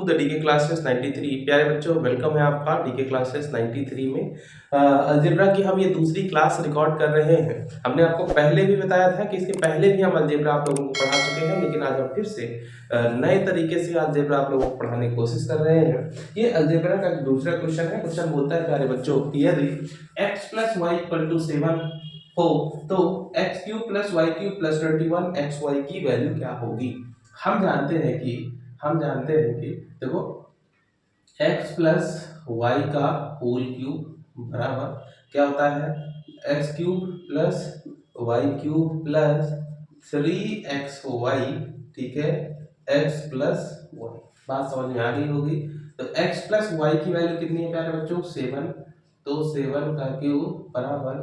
The DK classes 93। प्यारे बच्चों, welcome है आपका डीके क्लासेस 93 में। अलजेब्रा की हम ये दूसरी क्लास रिकॉर्ड कर रहे हैं। हमने आपको पहले भी बताया था कि इसके पहले भी हम अलजेब्रा आप लोगों को पढ़ा चुके हैं, लेकिन आज हम फिर से नए तरीके से अलजेब्रा आप लोगों को पढ़ाने की कोशिश कर रहे हैं। ये अलजेब्रा का दूसरा क्वेश्चन है। क्वेश्चन बोलता है प्यारे बच्चों, यदि x + y = 7 हो तो x³ + y³ + 21 xy की वैल्यू क्या होगी। हम जानते हैं कि देखो x + y का होल क्यूब बराबर क्या होता है, x³ + y³ + 3xy, ठीक है, x + y। बात समझ में आ गई होगी। तो x + y की वैल्यू कितनी है प्यारे बच्चों, 7। तो 7 का क्यूब बराबर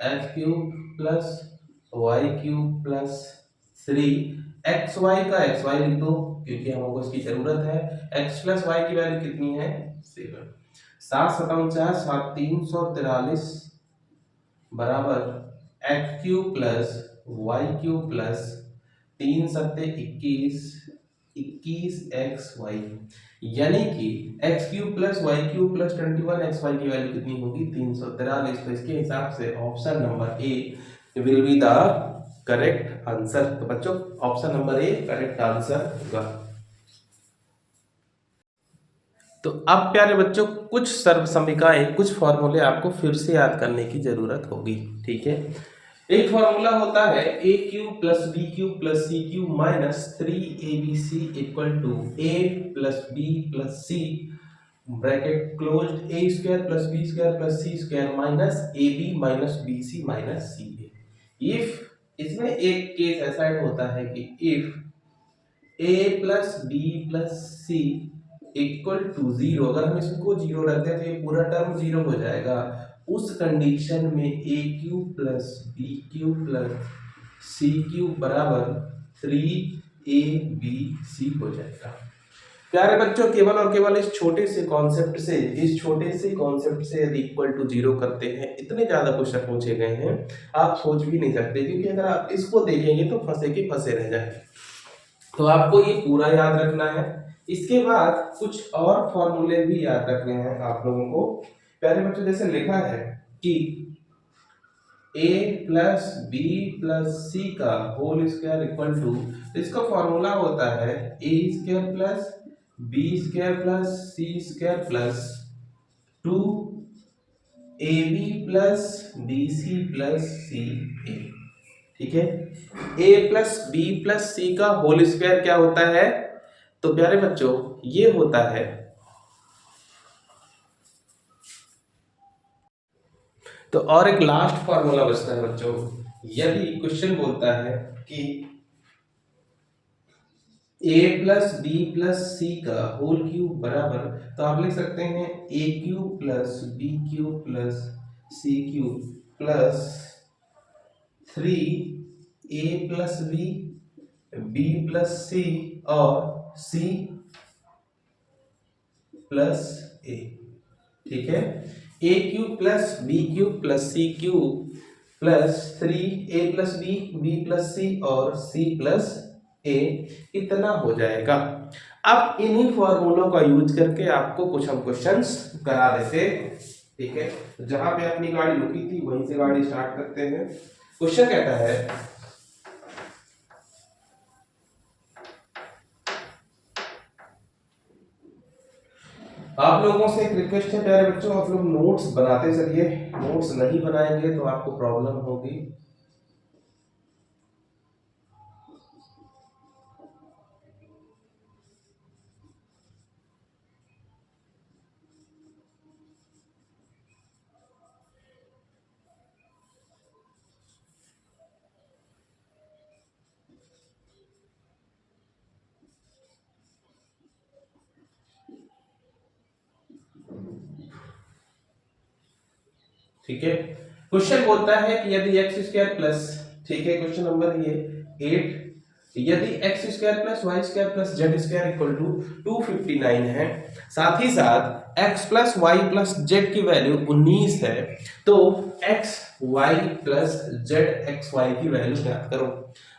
x³ + y³ + 3xy का xy लिख दो क्योंकि हमको इसकी जरूरत है। x + y की वैल्यू कितनी है, 7। 7 × 7 = 7 343 बराबर x³ + y³ + 3 × 21 21xy, यानी कि x³ + y³ + 21xy की वैल्यू कितनी होगी, 343। तो इसके हिसाब से option number A will be the correct answer. तो बच्चों option number A correct answer होगा। तो अब प्यारे बच्चों कुछ सर्वसमीकाएं, कुछ फॉर्मूले आपको फिर से याद करने की जरूरत होगी, ठीक है। एक फॉर्मूला होता है a³ + b³ + c³ - 3abc = a + b + c bracket closed a² + b² + c² - ab - bc - ca। If इसमें एक केस ऐसा ऐड होता है कि इफ a + b + c = 0, अगर हम इसको 0 रखते हैं तो ये पूरा टर्म 0 हो जाएगा। उस कंडीशन में a³ + b³ + c³ बराबर 3abc हो जाएगा। प्यारे बच्चों, केवल और केवल इस छोटे से कॉन्सेप्ट से यदि इक्वल टू 0 करते हैं, इतने ज्यादा क्वेश्चन पूछे गए हैं आप सोच भी नहीं सकते, क्योंकि अगर आप इसको देखेंगे तो फंसे के फंसे रह जाएंगे। तो आपको ये पूरा याद रखना है। इसके बाद कुछ और फॉर्मूले भी याद रखने हैं आप लोगों को। प्यारे बच्चों, जैसे लिखा है कि a + b + c का होल स्क्वायर इक्वल टू, इसका फॉर्मूला होता है a² + b² + c² + 2ab + bc + ca, ठीक है। a + b + c का होल स्क्वायर क्या होता है, तो प्यारे बच्चों ये होता है, तो और एक लास्ट फॉर्मूला बचता है बच्चों। यदि क्वेश्चन बोलता है कि a + b + c का होल क्यूब बराबर, तो आप लिख सकते हैं a³ + b³ + c³ + 3a + b + c और c + a, ठीक है। a³ + b³ + c³ + 3a + b + c और c + a, इतना हो जाएगा। अब इन्हीं फॉर्मूलों का यूज करके आपको कुछ हम क्वेश्चंस करा देते, ठीक है। जहां पे अपनी गाड़ी रुकी थी वहीं से गाड़ी स्टार्ट करते हैं। क्वेश्चन कहता है, आप लोगों से एक रिक्वेस्ट है प्यारे बच्चों, आप लोग नोट्स बनाते चलिए। नोट्स नहीं बनाएंगे तो आपको प्रॉब्लम होगी। ठीक है, क्वेश्चन बोलता है कि यदि x² प्लस, ठीक है, क्वेश्चन नंबर ये 8, यदि x² + y² + z² = 259 है, साथ ही साथ x + y + z की वैल्यू 19 है, तो x y + z x y की वैल्यू ज्ञात करो।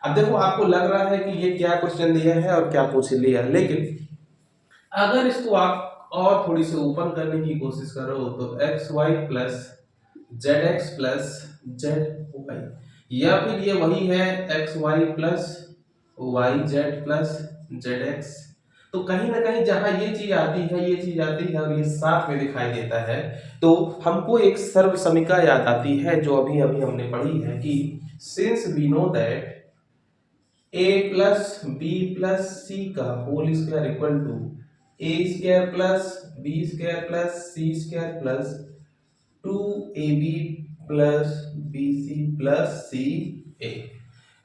अब देखो आपको लग रहा है कि ये क्या क्वेश्चन दिया है और क्या पूछ लिया, लेकिन अगर इसको आप और थोड़ी सी ओपन करने की कोशिश करो तो X Y plus Z X plus Z Y, या फिर ये वही है X Y plus Y Z plus Z x. तो कहीं ना कहीं जहां ये चीज आती है, ये चीज आती है और ये साथ में दिखाई देता है, तो हमको एक सर्व समीकरण याद आती है जो अभी अभी हमने पढ़ी है कि since we know that a plus B plus c का whole square equal to a square plus b square plus c square plus 2ab plus bc plus ca।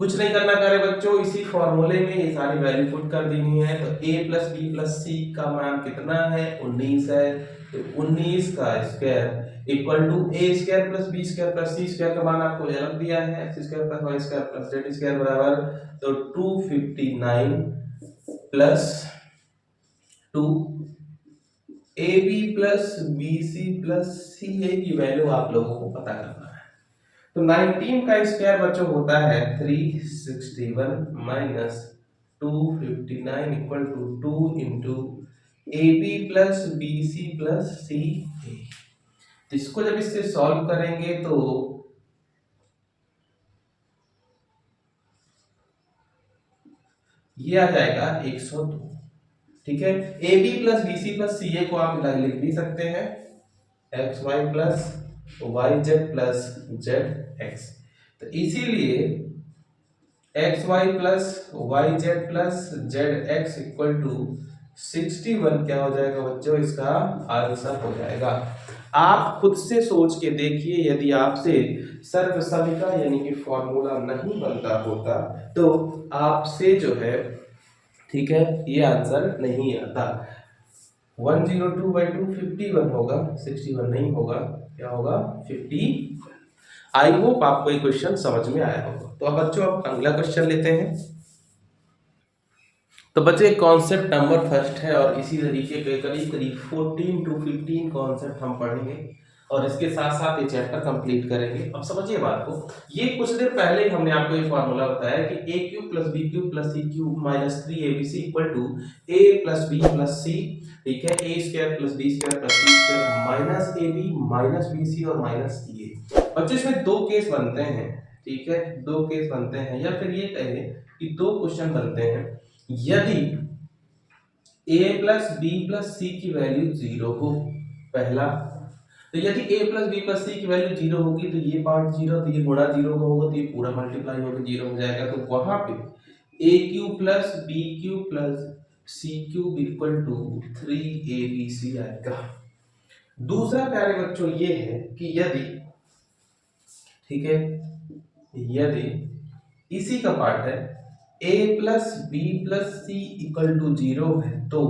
कुछ नहीं करना प्यारे बच्चों, इसी फॉर्मूले में ये सारी वैल्यू पुट कर देनी है। तो a plus B plus c का मान कितना है, 19 है। तो 19 का square equal to a square plus b square plus c square का मान आपको अलग दिया है, x square plus y square plus z square बराबर तो 259 plus 2 a b plus b c plus c a की वैल्यू आप लोगों को पता करना है। तो 19 का स्क्वायर बच्चों होता है 361 minus 259 equal to 2 into a b plus b c plus c a. तो इसको जब इससे सॉल्व करेंगे तो ये आ जाएगा 102। ठीक है, a b plus b c plus c a को आप लिख भी सकते हैं x Y plus Y Z plus Z x. तो इसीलिए x Y plus Y Z plus Z x equal to 61 क्या हो जाएगा बच्चों, इसका आंसर हो जाएगा। आप खुद से सोच के देखिए, यदि आपसे सर्व समीकरण यानी कि फॉर्मूला नहीं बनता होता तो आपसे जो है, ठीक है, ये आंसर नहीं आता। 102/2 51 होगा, 61 नहीं होगा, क्या होगा 50। आई होप आपको ये क्वेश्चन समझ में आया होगा। तो अब बच्चों अब अगला क्वेश्चन लेते हैं। तो बच्चे कॉन्सेप्ट नंबर फर्स्ट है और इसी तरीके के करीब करीब 14 to 15 कॉन्सेप्ट हम पढ़ेंगे और इसके साथ साथ ये चैप्टर कंप्लीट करेंगे। अब समझिए बात को, ये कुछ देर पहले ही हमने आपको ये फॉर्मूला बताया कि a cube plus B cube plus C cube minus 3abc equal to a plus B plus c, ठीक है, a square plus b square plus c square minus a b minus b c और minus सी ए। बच्चों इसमें दो case बनते हैं, ठीक है, दो केस बनते हैं, या फिर ये कहें कि दो क्वेश्चन बनते हैं। यदि a plus B plus c की वैल्यू जीरो हो, पहला, तो यदि a plus B plus c की वैल्यू जीरो होगी तो ये पार्ट जीरो, तो ये गुणा जीरो का होगा तो ये पूरा मल्टीप्लाई होकर जीरो हो जाएगा। तो वहां पे a cube plus B cube plus C cube equal to 3abc आएगा। दूसरा प्यारे बच्चों ये है कि यदि, ठीक है, यदि इसी का पार्ट है a plus B plus C equal to zero है तो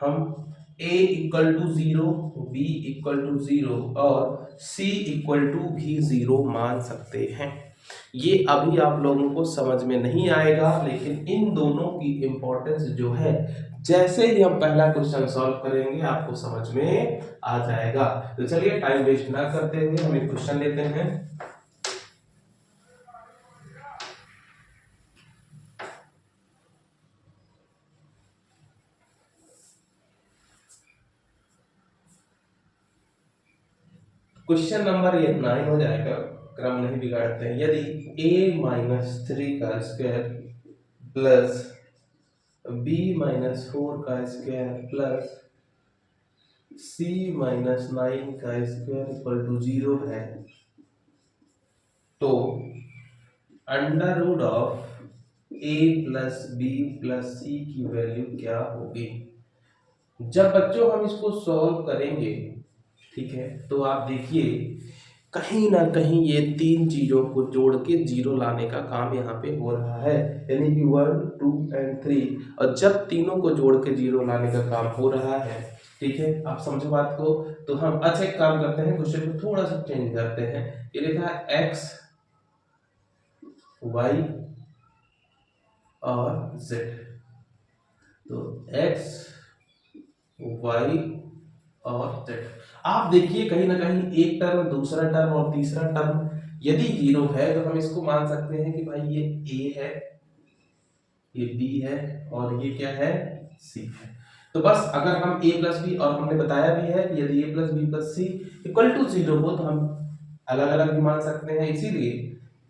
हम a equal to zero, b equal to zero और c इक्वल टू भी जीरो मान सकते हैं। ये अभी आप लोगों को समझ में नहीं आएगा, लेकिन इन दोनों की इंपॉर्टेंस जो है जैसे ही हम पहला क्वेश्चन सॉल्व करेंगे आपको समझ में आ जाएगा। तो चलिए टाइम वेस्ट ना करते हुए हम एक क्वेश्चन लेते हैं। क्वेश्चन नंबर ये 9 हो जाएगा, क्रम नहीं बिगाड़ते हैं। यदि a माइनस 3 का स्क्वायर प्लस b माइनस 4 का स्क्वायर प्लस c माइनस 9 का स्क्वायर इक्वल टू 0 है तो under root of a plus B plus c की वैल्यू क्या होगी। जब बच्चों हम इसको सॉल्व करेंगे, ठीक है, तो आप देखिए कहीं ना कहीं ये तीन चीजों को जोड़ के जीरो लाने का काम यहाँ पे हो रहा है, यानी कि 1 2 एंड 3, और जब तीनों को जोड़ के जीरो लाने का काम हो रहा है, ठीक है, आप समझो बात को। तो हम अच्छा एक काम करते हैं, क्वेश्चन को थोड़ा सा चेंज करते हैं। ये लिखा है एक्स वाई और जेड, तो एक्स वाई और जेड। आप देखिए कहीं ना कहीं एक टर्म, दूसरा टर्म और तीसरा टर्म यदि जीरो है तो हम इसको मान सकते हैं कि भाई ये a है, ये b है और ये क्या है सी है। तो बस अगर हम a प्लस बी, और हमने बताया भी है कि यदि a plus B plus C equal to 0 हो तो हम अलग अलग भी मान सकते हैं, इसीलिए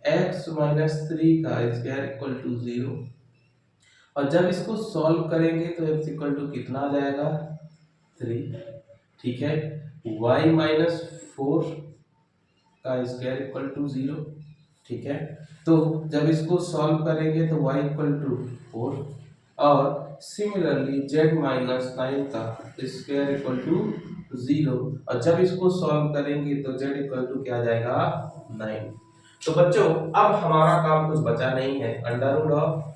x माइनस 3 का स्क्वायर इक्वल टू 0। और जब इसको सॉल्व करेंगे तो x इक्वल टू कितना आ जाएगा 3, ठीक है। y माइनस 4 का स्क्वायर इक्वल टू 0, ठीक है। तो जब इसको सॉल्व करेंगे तो y इक्वल टू 4, और सिमिलरली z माइनस 9 का स्क्वायर इक्वल टू 0, और जब इसको सॉल्व करेंगे तो z इक्वल टू क्या आ जाएगा 9। तो बच्चों अब हमारा काम कुछ बचा नहीं है। Under root of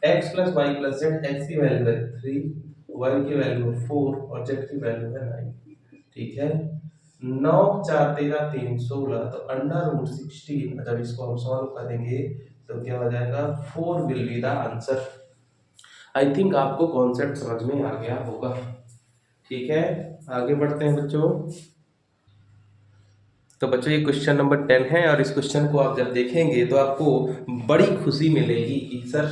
x plus Y plus Z, X की वैल्यू है 3, y की वैल्यू है 4 और z की वैल्यू है 9, ठीक है। 9 4 13 3 16, तो अंडर रूट 16 जब इसको हम सॉल्व करेंगे तो क्या हो जाएगा 4 will be the answer. I think आपको कॉन्सेप्ट समझ में आ गया होगा, ठीक है। आगे बढ़ते हैं बच्चों। तो बच्चों ये क्वेश्चन नंबर 10 है, और इस क्वेश्चन को आप जब देखेंगे तो आपको बड़ी खुशी मिलेगी कि सर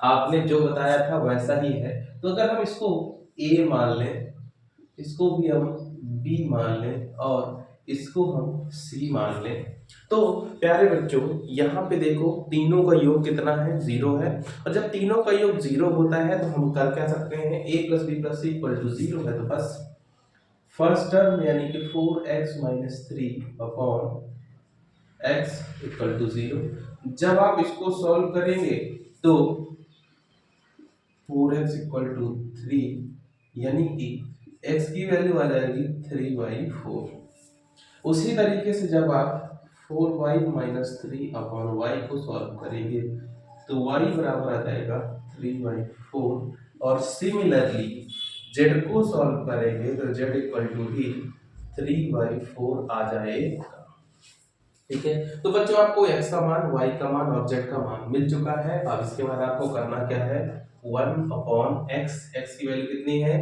आपने जो बताया था वैसा ही है। तो अगर हम इसको a मान लें, इसको भी हम b मान लें, और इसको हम c मान लें, तो प्यारे बच्चों यहाँ पे देखो तीनों का योग कितना है 0 है। और जब तीनों का योग 0 होता है तो हम कर क्या सकते हैं a plus B plus C equal to 0 है। तो बस फर्स्ट टर्म यानी कि 4x minus 3 upon x equal to 0, जब आप इसको सॉल्व करेंगे तो 4x इक्वल टू 3 यानी कि x की वैल्यू आ जाएगी 3/4। उसी तरीके से जब आप 4y माइनस 3 अपॉन y को सॉल्व करेंगे तो y बराबर आ जाएगा 3/4, और सिमिलरली z को सॉल्व करेंगे तो z इक्वल टू भी 3/4 आ जाएगा, ठीक है। तो बच्चों आपको x का मान, y का मान और z का मान मिल चुका है। अब इसके बाद आपको करना क्या है 1 अपॉन x, x की वैल्यू कितनी है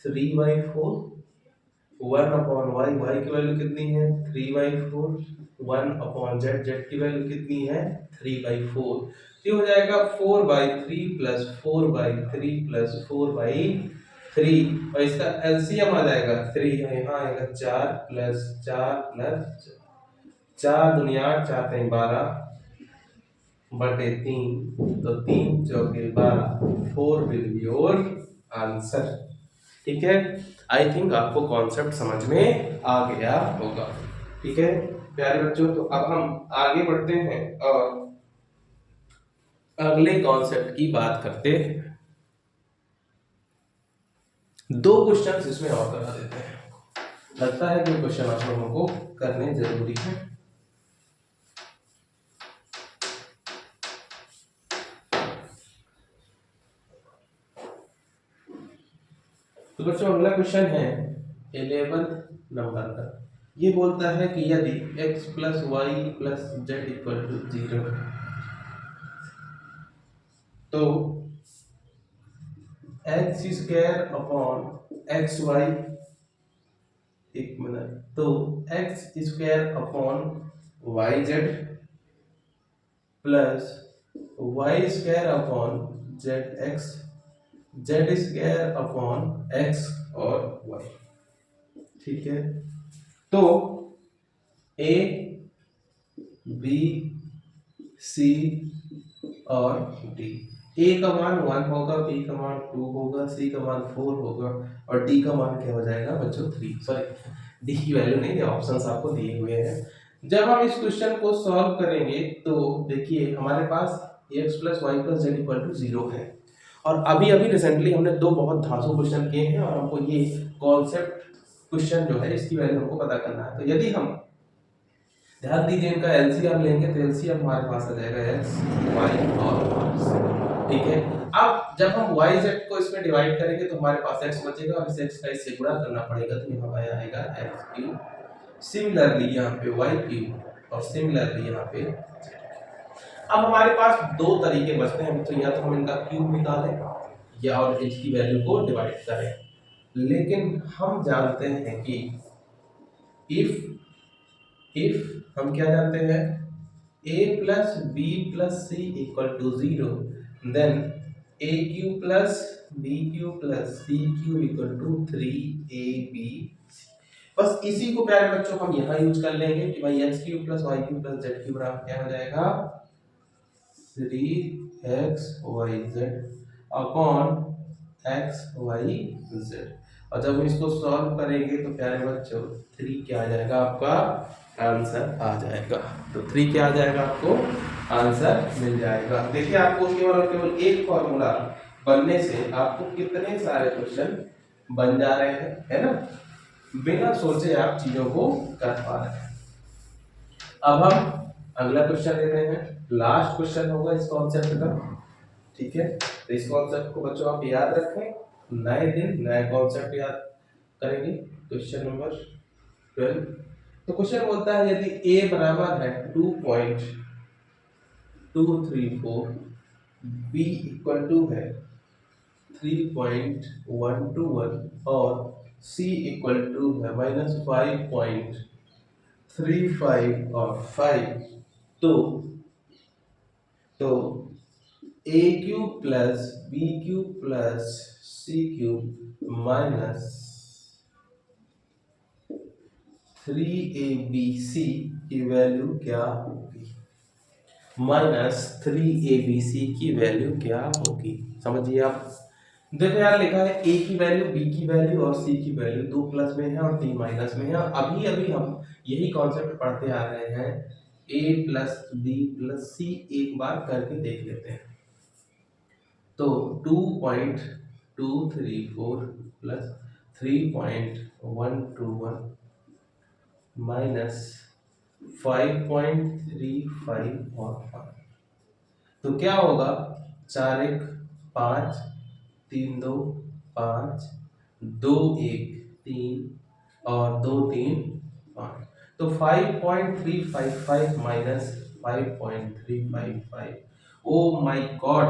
3/4, 1 अपॉन y, y की वैल्यू कितनी है 3/4, 1 अपॉन z, z की वैल्यू कितनी है 3/4। ये हो जाएगा 4/3 प्लस 4/3 प्लस 4/3, और इसका एलसीएम आ जाएगा 3, यहाँ आएगा 4 प्लस 4 प्लस 4 दुनिया 4 3 12 बटे 3, तो 3 चौके 12, 4 विल बी योर आंसर, ठीक है। आई थिंक आपको कॉन्सेप्ट समझ में आ गया होगा, ठीक है प्यारे बच्चों। तो अब हम आगे बढ़ते हैं और अगले कॉन्सेप्ट की बात करते हैं। 2 क्वेश्चन इसमें और करा देते हैं, लगता है कि क्वेश्चन आप लोगों को करने जरूरी है। तो बच्चों अगला क्वेश्चन है 11 नंबर का। ये बोलता है कि यदि x plus Y plus z equal to 0, तो x square upon x y, एक मिनट, तो x square upon y Z plus y square upon z x, z square upon x और वाई, ठीक है। तो ए बी सी और D, ए का मान 1 होगा, बी का मान 2 होगा, सी का मान 4 होगा, और डी का मान क्या हो जाएगा बच्चों 3। सॉरी डी की वैल्यू नहीं है, ऑप्शंस आपको दिए हुए हैं। जब हम इस क्वेश्चन को सॉल्व करेंगे तो देखिए हमारे पास x plus Y plus z equal to 0 है, और अभी अभी रिसेंटली हमने 2 बहुत धांसू क्वेश्चन किए हैं, और हमको ये कॉन्सेप्ट क्वेश्चन जो है इसकी वैल्यू हमको पता करना है। तो यदि हम ध्यान दीजिए इनका एलसीएम लेंगे तो एलसीएम हमारे पास आ जाएगा x y और z, ठीक है। अब जब हम y z को इसमें डिवाइड करेंगे तो हमारे पास x बचेगा, और इस x का इससे गुणा करना पड़ेगा, तो यहाँ आएगा x क्यूब, सिमिलरली यहाँ पे y क्यूब, और सिमिलरली यहाँ पे z। अब हमारे पास 2 तरीके बचते हैं, तो या तो हम इनका क्यूब निकालें या और इसकी वैल्यू को डिवाइड करें, लेकिन हम जानते हैं कि इफ हम क्या जानते हैं a plus B plus C equal to 0, then a cube plus b cube plus c cube equal to 3ab। बस इसी को प्यारे बच्चों हम यहाँ यूज कर लेंगे कि भाई x cube plus y cube plus z cube बराबर क्या हो जाएगा 3xyz अपॉन xyz। और जब हम इसको सॉल्व करेंगे तो प्यारे बच्चों 3 क्या आ जाएगा, आपका आंसर आ जाएगा। तो 3 क्या आ जाएगा, आपको आंसर मिल जाएगा। देखिए आपको केवल और केवल एक फॉर्मूला बनने से आपको कितने सारे क्वेश्चन बन जा रहे हैं, है ना, बिना सोचे आप चीजों को कर पा रहे हैं। अब हम अगला क्वेश्चन ले रहे हैं, लास्ट क्वेश्चन होगा इस कॉन्सेप्ट का, ठीक है। तो इस कॉन्सेप्ट को बच्चों आप याद रखें, नए दिन नया कॉन्सेप्ट याद करेंगे। Question number 12। तो क्वेश्चन बोलता है यदि a बराबर है 2.234, b इक्वल टू है 3.121 और c इक्वल टू है -5.35 और 5, तो a cube plus B cube plus C cube minus 3abc की वैल्यू क्या होगी, -3abc की वैल्यू क्या होगी। समझिए आप, देखो यार लिखा है a की वैल्यू, b की वैल्यू और c की वैल्यू 2 प्लस में है और 3 माइनस में है। अभी अभी हम यही कॉन्सेप्ट पढ़ते आ रहे हैं, a plus b plus c एक बार करके देख लेते हैं। तो 2.234 प्लस 3.121 माइनस 5.35 और 5, तो क्या होगा, 4 1 5, 3 2 5, 2 1 3 और 2 3 5, तो 5.355 माइनस 5.355। ओ माय गॉड,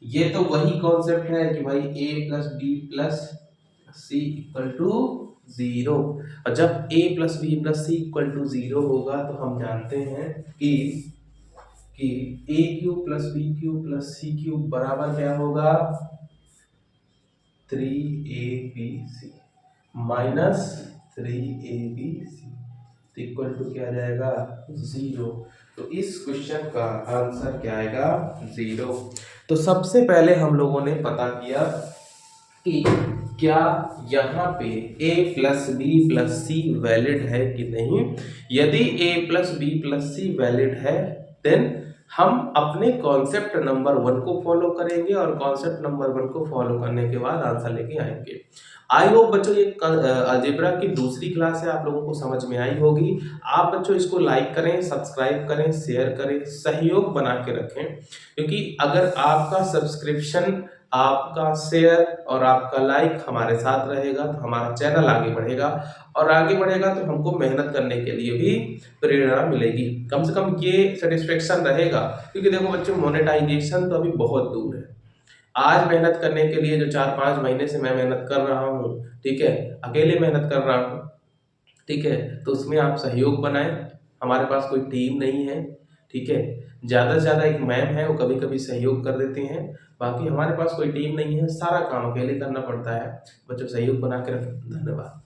ये तो वही कॉन्सेप्ट है कि भाई a plus B plus C equal to 0। और जब a plus B plus C equal to 0 होगा तो हम जानते हैं कि a cube plus B cube plus C cube बराबर क्या होगा 3abc minus 3abc equal to क्या आ जाएगा 0। तो इस क्वेश्चन का आंसर क्या आएगा 0। तो सबसे पहले हम लोगों ने पता किया कि क्या यहाँ पे a plus B plus c valid है कि नहीं। यदि a plus B plus c valid है देन हम अपने कॉन्सेप्ट नंबर 1 को फॉलो करेंगे और कॉन्सेप्ट नंबर 1 को फॉलो करने के बाद आंसर लेके आएंगे। आई होप बच्चों ये अलजेब्रा की दूसरी क्लास है, आप लोगों को समझ में आई होगी। आप बच्चों इसको लाइक करें, सब्सक्राइब करें, शेयर करें, सहयोग बना के रखें, क्योंकि अगर आपका सब्सक्रिप्शन, आपका शेयर और आपका लाइक हमारे साथ रहेगा तो हमारा चैनल आगे बढ़ेगा, और आगे बढ़ेगा तो हमको मेहनत करने के लिए भी प्रेरणा मिलेगी। कम से कम ये सेटिस्फेक्शन रहेगा, क्योंकि देखो बच्चों मोनेटाइजेशन तो अभी बहुत दूर है। आज मेहनत करने के लिए जो 4-5 महीने से मैं मेहनत कर रहा हूँ, ठीक है, अकेले मेहनत कर रहा हूँ, ठीक है, तो उसमें आप सहयोग बनाएं। हमारे पास कोई टीम नहीं है, ठीक है, ज़्यादा से ज़्यादा एक मैम है, वो कभी कभी सहयोग कर देते हैं, बाकी हमारे पास कोई टीम नहीं है, सारा काम अकेले करना पड़ता है। बच्चों सहयोग बना के रखें। धन्यवाद।